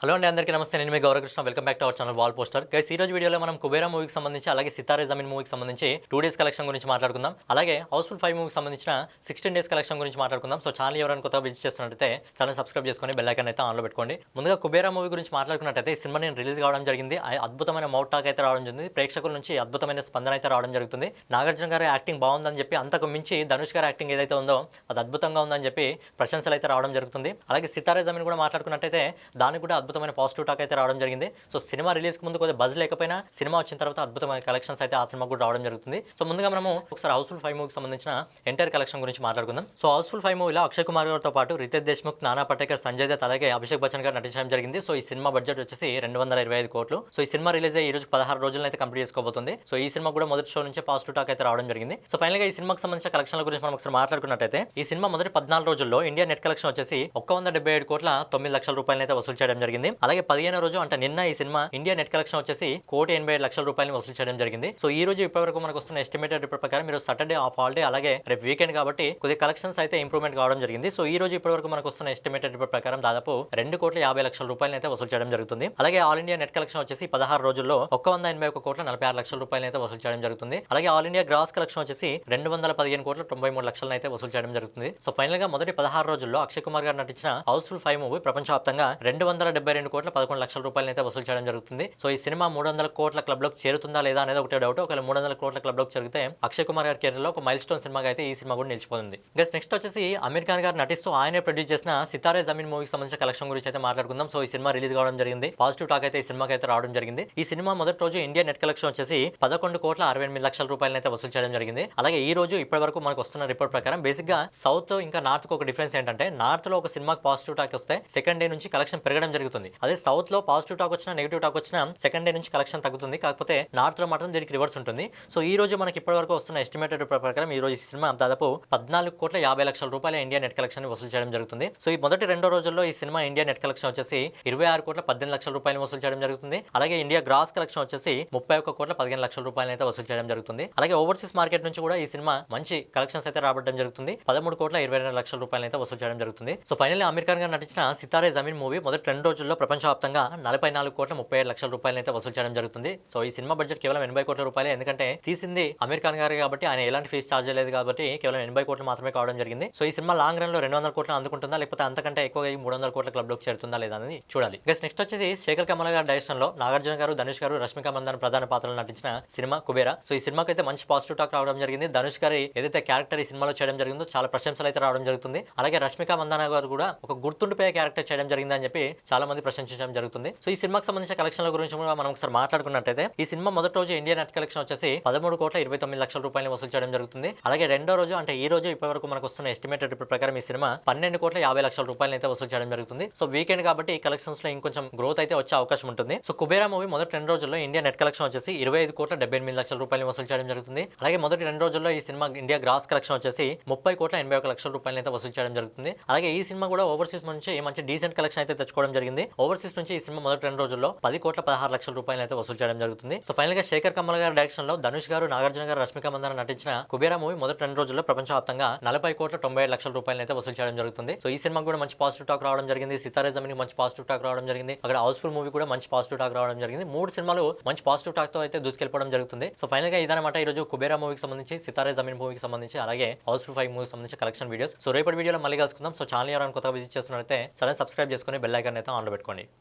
Hello అండి, అందరికీ నమస్తే. నేను మీ Gaurakrishna. Welcome back to our channel wall poster. Guys, ఈ రోజు వీడియోలో మనం కుబేరా మూవీకి సంబంధించి అలాగే సితారే జమీన్ మూవీకి సంబంధించి 2 డేస్ కలెక్షన్ గురించి మాట్లాడుకుందాం. అలాగే హౌస్ఫుల్ 5 మూవీకి సంబంధించిన 16 డేస్ కలెక్షన్ గురించి మాట్లాడుకుందాం. సో ఛానల్ ఎవరైనా కొత్తగా విజిట్ చేస్తున్నట్లయితే ఛానల్ సబ్స్క్రైబ్ చేసుకొని బెల్ ఐకాన్ అయితే ఆన్లో పెట్టుకోండి. ముందుగా కుబేరా మూవీ గురించి మాట్లాడుకున్నట్టయితే ఈ సినిమా నేను రిలీజ్ కావడం జరిగింది. అద్భుతమైన మౌట్ టాక్ అయితే రావడం జరిగింది. ప్రేక్షకుల నుంచి అద్భుతమైన స్పందన అయితే రావడం జరుగుతుంది. నాగార్జున గారి యాక్టింగ్ బాగుందని చెప్పి, అంతకు మించి ధనుష్ గారి యాక్టింగ్ ఏదైతే ఉందో అది అద్భుతంగా ఉందని చెప్పి ప్రశంసలు అయితే రావడం జరుగుతుంది. అలాగే సితారే జమీన్ కూడా మాట్లాడుకున్నట్టయితే దానికి కూడా అద్భుతమైన పాజిటివ్ టాక్ అయితే రావడం జరిగింది. సో సినిమా రిలీజ్ కు ముందు కొద్దిగా బజ్ లేకపోయినా సినిమా వచ్చిన తర్వాత అద్భుతమైన కలెక్షన్స్ అయితే ఆ సినిమా కూడా రావడం జరుగుతుంది. సో ముందుగా మనము ఒకసారి హౌస్ఫుల్ 5 మూవీకి సంబంధించిన ఎంటైర్ కలెక్షన్ గురించి మాట్లాడుకుందాం. సో హౌస్ఫుల్ 5 మూవీలో అక్షయ్ కుమార్ గారితో పాటు రితేష్ దేశ్ముఖ్, నానా పటేకర్, సంజయ్ దత్ అలాగే అభిషేక్ బచ్చన్ గారు నటించడం జరిగింది. సో ఈ సినిమా బడ్జెట్ వచ్చేసి 225 కోట్లు. సో ఈ సినిమా రిలీజ్ అయ్యి ఈ రోజు 16 రోజులను అయితే కంప్లీట్ చేసుకోబోతుంది. సో ఈ సినిమా కూడా మొదటి షో నుంచి పాజిటివ్ టాక్ అయితే రావడం జరిగింది. సో ఫైనల్ గా ఈ సినిమాకి సంబంధించిన కలెక్షన్ల గురించి మనం ఒకసారి మాట్లాడుకున్నట్టయితే ఈ సినిమా మొదటి 14 రోజుల్లో ఇండియా నెట్ కలెక్షన్ వచ్చేసి 177 కోట్ల 9 లక్షల రూపాయలు అయితే వసూలు చేయడం జరిగింది. అలాగే 15వ రోజు అంటే నిన్న ఈ సినిమా ఇండియా నెట్ కలెక్షన్ వచ్చేసి 1,87 లక్షల రూపాయలు వసూలు చేయడం జరిగింది. సో ఈ రోజు ఇప్పటివరకు మనకు వస్తున్న ఎస్టిమేటెడ్ రిపోర్ట్ ప్రకారం మీరు సాటర్డే ఆఫ్ హాలిడే అలాగే రేపు వీకెండ్ కాబట్టి కొద్దిగా కలెక్షన్స్ అయితే ఇంప్రూవ్మెంట్ కావడం జరిగింది. సో ఈ రోజు ఇప్పటివరకు మనకు వస్తున్న ఎస్టిమేటెడ్ రిపోర్ట్ ప్రకారం దాదాపు 2,50 లక్షల రూపాయలు అయితే వసూలు చేయడం జరుగుతుంది. అలాగే ఆల్ ఇండియా నెట్ కలెక్షన్ వచ్చేసి 16 రోజుల్లో 181 కోట్ల 46 లక్షల రూపాయలు అయితే వసూలు చేయడం జరుగుతుంది. అలాగే ఆల్ ఇండియా గ్రాస్ కలెక్షన్ వచ్చేసి 215 కోట్ల 93 లక్షలను అయితే వసూలు చేయడం జరుగుతుంది. సో ఫైనల్ గా మొదటి 16 రోజుల్లో అక్షయ్ కుమార్ గారు నటించిన హౌస్ఫుల్ 5 మూవీ ప్రపంచవ్యాప్తంగా 272 కోట్ల 11 లక్షల రూపాయలు అయితే వసూలు చేయడం జరుగుతుంది. సో ఈ సినిమా 300 కోట్ల క్లబ్ లోకి చేరుతుందా లేదా అనేది ఒకటే డౌట్. ఒకవేళ 300 కోట్ల క్లబ్ లోకి చేరితే అక్షయ్ కుమార్ గారి కెరీర్ లో ఒక మైల్ స్టోన్ సినిమాగా అయితే ఈ సినిమా కూడా నిలిచిపోతుంది. గైస్, నెక్స్ట్ వచ్చేసి అమీర్ ఖాన్ గారు నటిస్తూ ఆయనే ప్రొడ్యూస్ చేసిన సితారే జమీన్ మూవీకి సంబంధించిన కలెక్షన్ గురించి అయితే మాట్లాడుకుందాం. సో ఈ సినిమా రిలీజ్ కావడం జరిగింది. పాజిటివ్ టాక్ అయితే ఈ సినిమాకి అయితే రావడం జరిగింది. ఈ సినిమా మొదటి రోజు ఇండియా నెట్ కలెక్షన్ వచ్చేసి 11 కోట్ల 68 లక్షల రూపాయలు అయితే వసూలు చేయడం జరిగింది. అలాగే ఈ రోజు ఇప్పటి వరకు మనకు వస్తున్న రిపోర్ట్ ప్రకారం బేసిక్ గా సౌత్ ఇంకా నార్త్ కు ఒక డిఫరెన్స్ ఏంటంటే నార్త్ లో ఒక సినిమాకి పాజిటివ్ టాక్ వస్తే సెకండ్ డే నుంచి కలెక్షన్ పెరగడం జరుగుతుంది. అదే సౌత్ లో పాజిటివ్ టాక్ వచ్చినా నెగిటివ్ టాక్ వచ్చినా సెకండ్ డే నుంచి కలెక్షన్ తగ్గుతుంది. కాకపోతే నార్త్ లో మాత్రం దీనికి రివర్స్ ఉంటుంది. సో ఈ రోజు మనకి ఇప్పటి వరకు వస్తున్న ఎస్టిమేటెడ్ ప్రకారం ఈ రోజు ఈ సినిమా దాదాపు 14 కోట్ల 50 లక్షల రూపాయల ఇండియా నెట్ కలెక్షన్ వసూలు చేయడం జరుగుతుంది. సో ఈ మొదటి 2 రోజుల్లో ఈ సినిమా ఇండియా నెట్ కలెక్షన్ వచ్చేసి 26 కోట్ల 18 లక్షల రూపాయలు వసూలు చేయడం జరుగుతుంది. అలాగే ఇండియా గ్రాస్ కలెక్షన్ వచ్చేసి 31 కోట్ల 15 లక్షల రూపాయలు అయితే వసూలు చేయడం జరుగుతుంది. అలాగే ఓవర్సీస్ మార్కెట్ నుంచి కూడా ఈ సినిమా మంచి కలెక్షన్స్ అయితే రాబట్టడం జరుగుతుంది. 13 కోట్ల 22 లక్షల రూపాయలు అయితే వసూలు చేయడం జరుగుతుంది. సో ఫైనల్లీ అమీర్ ఖాన్ గారు నటించిన సితారే జమీన్ మూవీ మొదటి 2 రోజుల్లో ప్రపంచవ్యాప్తంగా 44 కోట్ల 37 లక్షల రూపాయలు అయితే వసూలు చేయడం జరుగుతుంది. సో ఈ సినిమా బడ్జెట్ కేవలం 80 కోట్ల రూపాయలే. ఎందుకంటే తీసింది అమీర్ ఖాన్ గారు కాబట్టి ఆయన ఎలాంటి ఫీస్ ఛార్జ్ లేదు కాబట్టి కేవలం 80 కోట్లు మాత్రమే కావడం జరిగింది. సో ఈ సినిమా లాంగ్ రన్ లో 200 కోట్లు అందుకుంటుందా లేకపోతే అంతకంటే ఎక్కువగా 300 కోట్ల క్లబ్ లోకి చేరుతుందా లేదా అనేది చూడాలి. నెక్స్ట్ వచ్చేసి శేఖర్ కమల్ గారి డైరెక్షన్ లో నాగార్జున గారు, ధనుష్ గారు, రష్మిక మందాన ప్రధాన పాత్రలు నటించిన సినిమా కుబేరా. సో ఈ సినిమాకి అయితే మంచి పాజిటివ్ టాక్ రావడం జరిగింది. ధనుష్ గారి ఏదైతే క్యారెక్టర్ ఈ సినిమాలో చేయడం జరిగిందో చాలా ప్రశంసలు అయితే రావడం జరుగుతుంది. అలాగే రష్మిక మందాన గారు కూడా ఒక గుర్తుండిపోయే క్యారెక్టర్ చేయడం జరిగింది అని చెప్పి చాలా మంది ప్రశంసించడం జరుగుతుంది. సో ఈ సినిమాకి సంబంధించిన కలెక్షన్ల గురించి కూడా మనం ఒకసారి మాట్లాడుకున్నట్టయితే ఈ సినిమా మొదటి రోజు ఇండియా నెట్ కలెక్షన్ వచ్చేసి 13 కోట్ల 29 లక్షల రూపాయలు వసూలు చేయడం జరుగుతుంది. అలాగే రెండో రోజు అంటే ఈ రోజు ఇప్పటివరకు మనకు వస్తున్న ఎస్టిమేటెడ్ రిపోర్ట్ ప్రకారం ఈ సినిమా 12 కోట్ల 50 లక్షల రూపాయలు అయితే వసూలు చేయడం జరుగుతుంది. సో వీకెండ్ కాబట్టి ఈ కలెక్షన్స్ లో ఇంకొంచెం గ్రోత్ అయితే వచ్చే అవకాశం ఉంటుంది. సో కుబేరా మూవీ మొదటి 2 రోజుల్లో ఇండియా నెట్ కలెక్షన్ వచ్చేసి 25 కోట్ల 78 లక్షల రూపాయలు వసూలు చేయడం జరుగుతుంది. అలాగే మొదటి 2 రోజుల్లో ఈ సినిమా ఇండియా గ్రాస్ కలెక్షన్ వచ్చేసి 30 కోట్ల 81 లక్షల రూపాయలు అయితే వసూలు చేయడం జరుగుతుంది. అలాగే ఈ సినిమా కూడా ఓవర్సీస్ నుంచి మంచి డీసెంట్ కలెక్షన్ అయితే తెచ్చుకోవడం జరిగింది. ఓవర్సీస్ నుంచి ఈ సినిమా మొదటి 2 రోజుల్లో 10 కోట్ల 16 లక్షల రూపాయలు అయితే వసూలు చేయడం జరుగుతుంది. సో ఫైనల్ గా శేఖర్ కమల్ గారి డైరెక్షన్ లో ధనుష్ గారు, నాగార్జున గారు, రష్మిక మందాన నటించిన కుబేరా మూవీ మొదటి 2 రోజుల్లో ప్రపంచవ్యాప్తంగా 40 కోట్ల 97 లక్షల రూపాయలు అయితే వసూలు చేయడం జరుగుతుంది. సో ఈ సినిమా కూడా మంచి పాజిటివ్ టాక్ రావడం జరిగింది. సితారే జమీన్ మంచి పాజిటివ్ టాక్ రావడం జరిగింది. అక్కడ హౌస్ఫుల్ మూవీ కూడా మంచి పాజిటివ్ టాక్ రావడం జరిగింది. 3 సినిమాలు మంచి పాజిటివ్ టాక్ తో అయితే దూసుకెళ్ళిపోవడం జరుగుతుంది. సో ఫైనల్ గా ఇదన్నమాట ఈ రోజు కుబేరా మూవీకి సంబంధించి, సితారే జమీన్ మూవీకి సంబంధించి అలాగే హౌస్ఫుల్ 5 మూవీకి సంబంధించి కలెక్షన్ వీడియోస్. సో రేపటి వీడియోలో మళ్ళీ కలుసుకుందాం. సో ఛానల్ ఎవరైనా కొత్తగా విజిట్ చేస్తున్నట్లయితే ఛానల్ సబ్స్క్రైబ్ చేసుకొని బెల్ ఐకాన్ అయితే ఆన్లో పెట్టుకోండి.